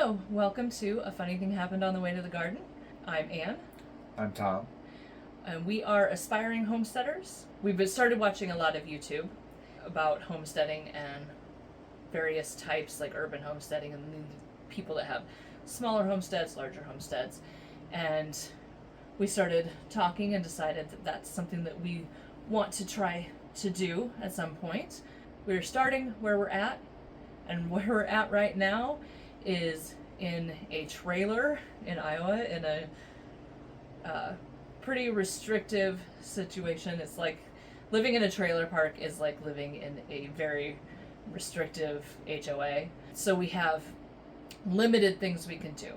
So, welcome to A Funny Thing Happened on the Way to the Garden. I'm Anne, I'm Tom. and we are aspiring homesteaders. We've started watching a lot of YouTube about homesteading and various types, like urban homesteading, and the people that have smaller homesteads, larger homesteads. And we started talking and decided that that's something that we want to try to do at some point. We're starting where we're at, and where we're at right now is in a trailer in Iowa in a pretty restrictive situation. It's like living in a trailer park is like living in a very restrictive HOA. So we have limited things we can do,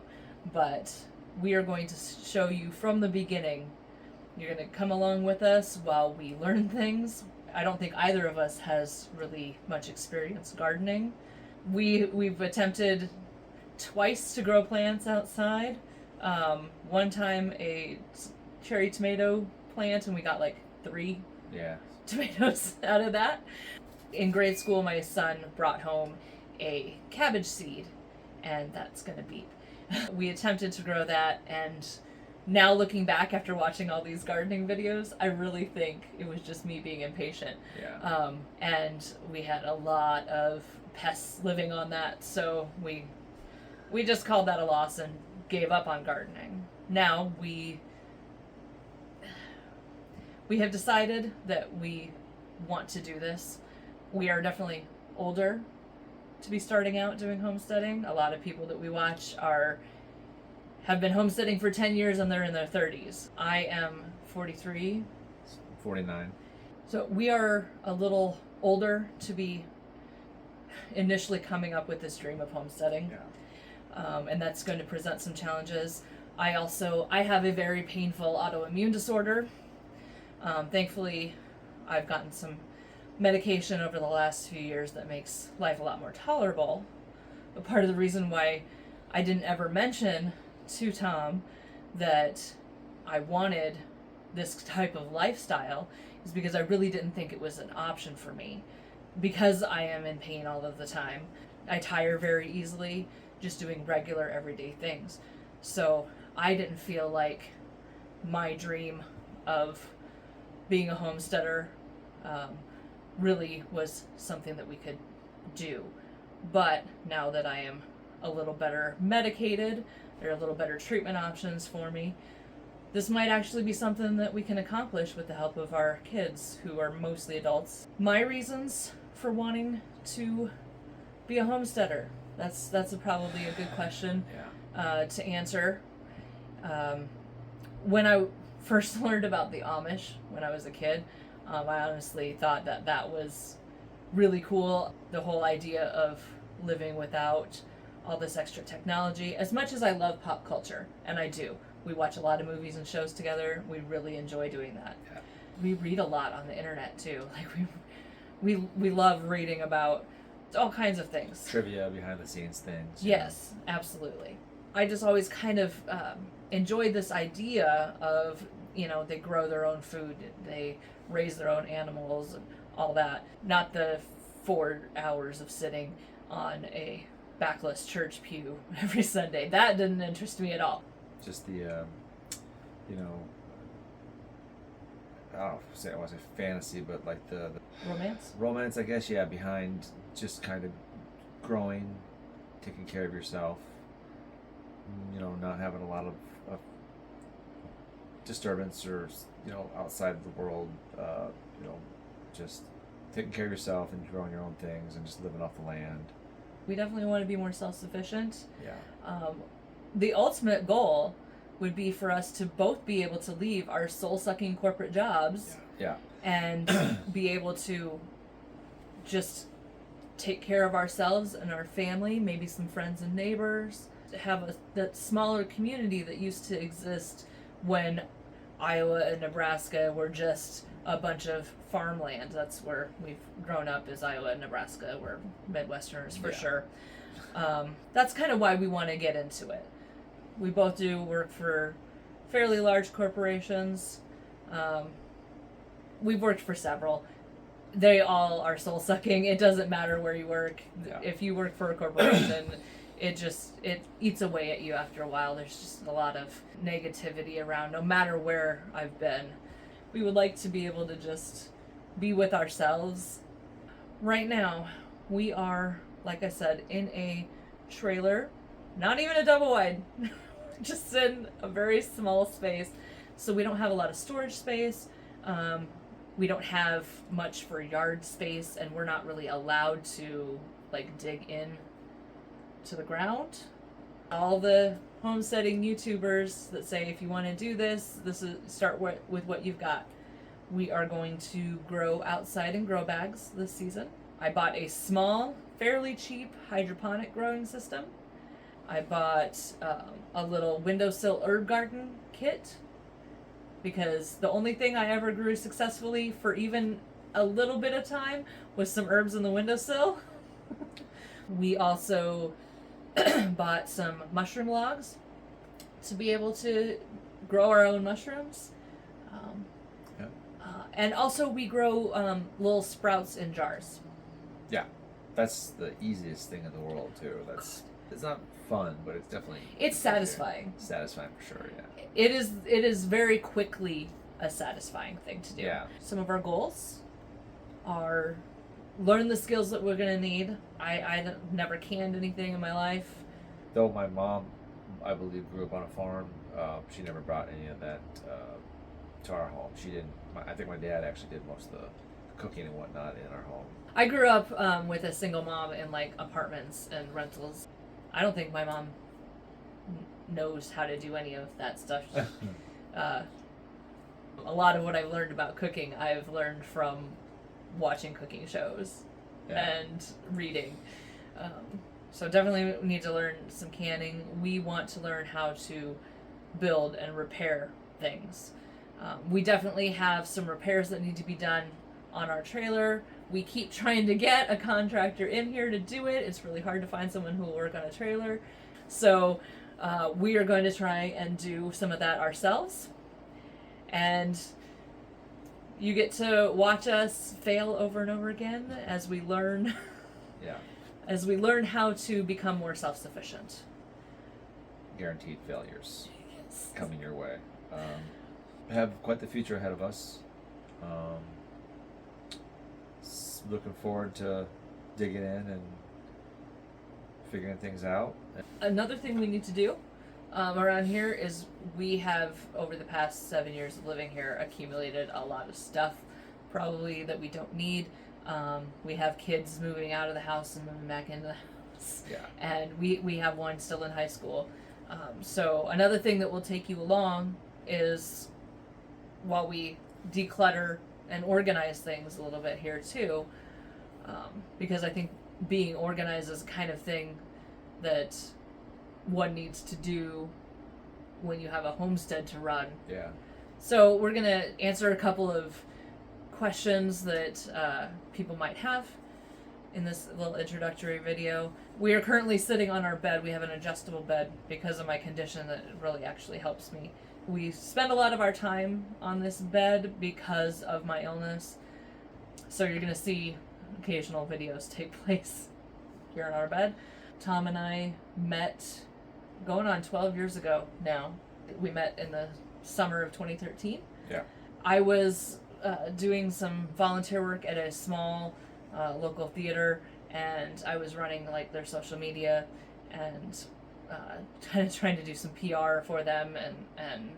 but we are going to show you from the beginning. You're going to come along with us while we learn things. I don't think either of us has really much experience gardening. We've attempted twice to grow plants outside. One time a cherry tomato plant, and we got like 3 tomatoes out of that. In grade school, my son brought home a cabbage seed, and that's gonna beep. We attempted to grow that, and now looking back after watching all these gardening videos, I really think it was just me being impatient. And we had a lot of pests living on that, so we just called that a loss and gave up on gardening. Now we have decided that we want to do this. We are definitely older to be starting out doing homesteading. A lot of people that we watch have been homesteading for 10 years and they're in their 30s. I am 43. 49. So we are a little older to be initially coming up with this dream of homesteading. And that's going to present some challenges. I have a very painful autoimmune disorder. Thankfully, I've gotten some medication over the last few years that makes life a lot more tolerable. But part of the reason why I didn't ever mention to Tom that I wanted this type of lifestyle is because I really didn't think it was an option for me. Because I am in pain all of the time, I tire very easily just doing regular everyday things. So I didn't feel like my dream of being a homesteader really was something that we could do. But now that I am a little better medicated, there are a little better treatment options for me, this might actually be something that we can accomplish with the help of our kids, who are mostly adults. My reasons for wanting to be a homesteader, that's probably a good question to answer. When I first learned about the Amish when I was a kid, I honestly thought that was really cool. The whole idea of living without all this extra technology. As much as I love pop culture, and I do, we watch a lot of movies and shows together, we really enjoy doing that. We read a lot on the internet too. Like we love reading about all kinds of things. Trivia, behind the scenes things. Yes, absolutely. I just always kind of enjoyed this idea of, they grow their own food, they raise their own animals, and all that. Not the 4 hours of sitting on a backless church pew every Sunday. That didn't interest me at all. Just the, I want to say fantasy, but like the romance, I guess, behind just kind of growing, taking care of yourself, not having a lot of disturbance or, outside of the world, just taking care of yourself and growing your own things and just living off the land. We definitely want to be more self-sufficient. The ultimate goal would be for us to both be able to leave our soul-sucking corporate jobs and be able to just take care of ourselves and our family, maybe some friends and neighbors, have that smaller community that used to exist when Iowa and Nebraska were just a bunch of farmland. That's where we've grown up, is Iowa and Nebraska. We're Midwesterners for sure. That's kind of why we want to get into it. We both do work for fairly large corporations. We've worked for several. They all are soul-sucking. It doesn't matter where you work. If you work for a corporation, it eats away at you after a while. There's just a lot of negativity around, no matter where I've been. We would like to be able to just be with ourselves. Right now, we are, like I said, in a trailer, not even a double wide, just in a very small space. So we don't have a lot of storage space. We don't have much for yard space, and we're not really allowed to like dig in to the ground. All the homesteading YouTubers that say if you want to do this is start with what you've got. We are going to grow outside in grow bags this season. I bought a small, fairly cheap hydroponic growing system. I bought a little windowsill herb garden kit because the only thing I ever grew successfully for even a little bit of time was some herbs in the windowsill. We also bought some mushroom logs to be able to grow our own mushrooms. And also we grow little sprouts in jars. Yeah, that's the easiest thing in the world too. It's not fun, but it's definitely satisfying. Satisfying for sure, yeah. It is very quickly a satisfying thing to do. Yeah. Some of our goals are learn the skills that we're gonna need. I never canned anything in my life. Though my mom, I believe, grew up on a farm, she never brought any of that to our home. She didn't. I think my dad actually did most of the cooking and whatnot in our home. I grew up with a single mom in like apartments and rentals. I don't think my mom knows how to do any of that stuff. A lot of what I've learned about cooking, I've learned from watching cooking shows and reading. So definitely need to learn some canning. We want to learn how to build and repair things. We definitely have some repairs that need to be done on our trailer. We keep trying to get a contractor in here to do it. It's really hard to find someone who will work on a trailer. So we are going to try and do some of that ourselves. And you get to watch us fail over and over again as we learn. Yeah. As we learn how to become more self-sufficient. Guaranteed failures coming your way. Have quite the future ahead of us. Looking forward to digging in and figuring things out. Another thing we need to do around here is we have, over the past 7 years of living here, accumulated a lot of stuff probably that we don't need. We have kids moving out of the house and moving back into the house. Yeah. And we have one still in high school. So another thing that will take you along is, while we declutter and organize things a little bit here too, because I think being organized is the kind of thing that one needs to do when you have a homestead to run. Yeah. So we're going to answer a couple of questions that people might have in this little introductory video. We are currently sitting on our bed. We have an adjustable bed because of my condition that really actually helps me. We spend a lot of our time on this bed because of my illness. So you're going to see occasional videos take place here on our bed. Tom and I met going on 12 years ago now. We met in the summer of 2013. Yeah. I was doing some volunteer work at a small local theater, and I was running like their social media and kind of trying to do some PR for them and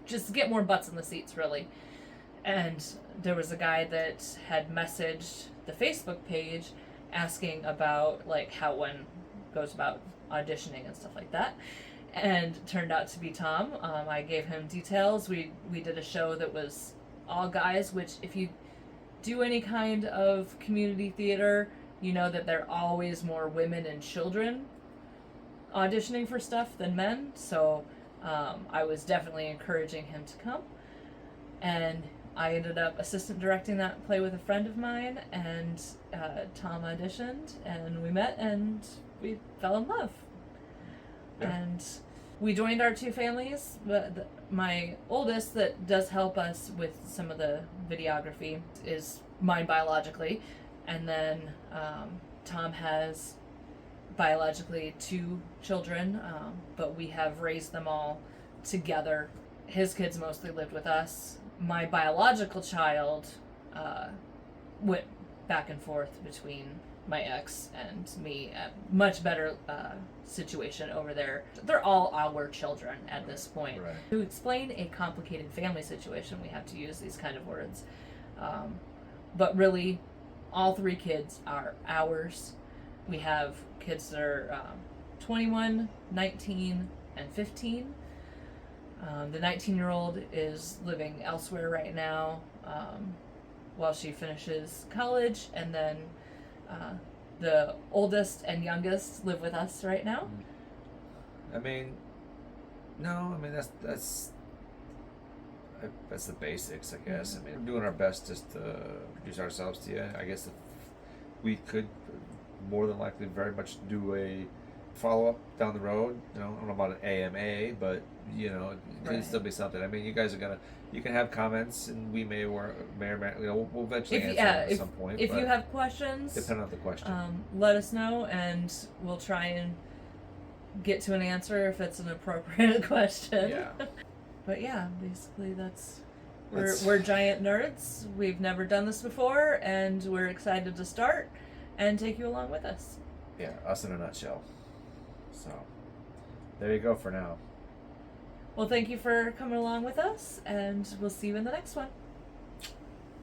just get more butts in the seats, really. And there was a guy that had messaged the Facebook page asking about like how one goes about auditioning and stuff like that, and it turned out to be Tom. I gave him details. We did a show that was all guys, which if you do any kind of community theater, you know that there are always more women and children auditioning for stuff than men. So I was definitely encouraging him to come, and I ended up assistant directing that play with a friend of mine, and Tom auditioned, and we met, and we fell in love. Yeah. And we joined our two families, but my oldest that does help us with some of the videography is mine biologically, and then Tom has biologically 2 children, but we have raised them all together. His kids mostly lived with us. My biological child went back and forth between my ex and me. A much better situation over there. They're all our children at this point. Right. To explain a complicated family situation, we have to use these kind of words. But really, all 3 kids are ours. We have kids that are 21, 19, and 15. The 19-year-old is living elsewhere right now while she finishes college, and then the oldest and youngest live with us right now. I mean, no, I mean that's the basics, I guess. I mean, we're doing our best just to introduce ourselves to you. I guess if we could more than likely very much do a follow-up down the road. You know, I don't know about an AMA, but you know, it could still be something. I mean, you guys are you can have comments, and we may or may, you know, we'll eventually answer them at some point. If you have questions, depending on the question, let us know, and we'll try and get to an answer if it's an appropriate question. Yeah. But yeah, basically we're giant nerds. We've never done this before, and we're excited to start and take you along with us. Yeah, us in a nutshell. So, there you go for now. Well, thank you for coming along with us, and we'll see you in the next one.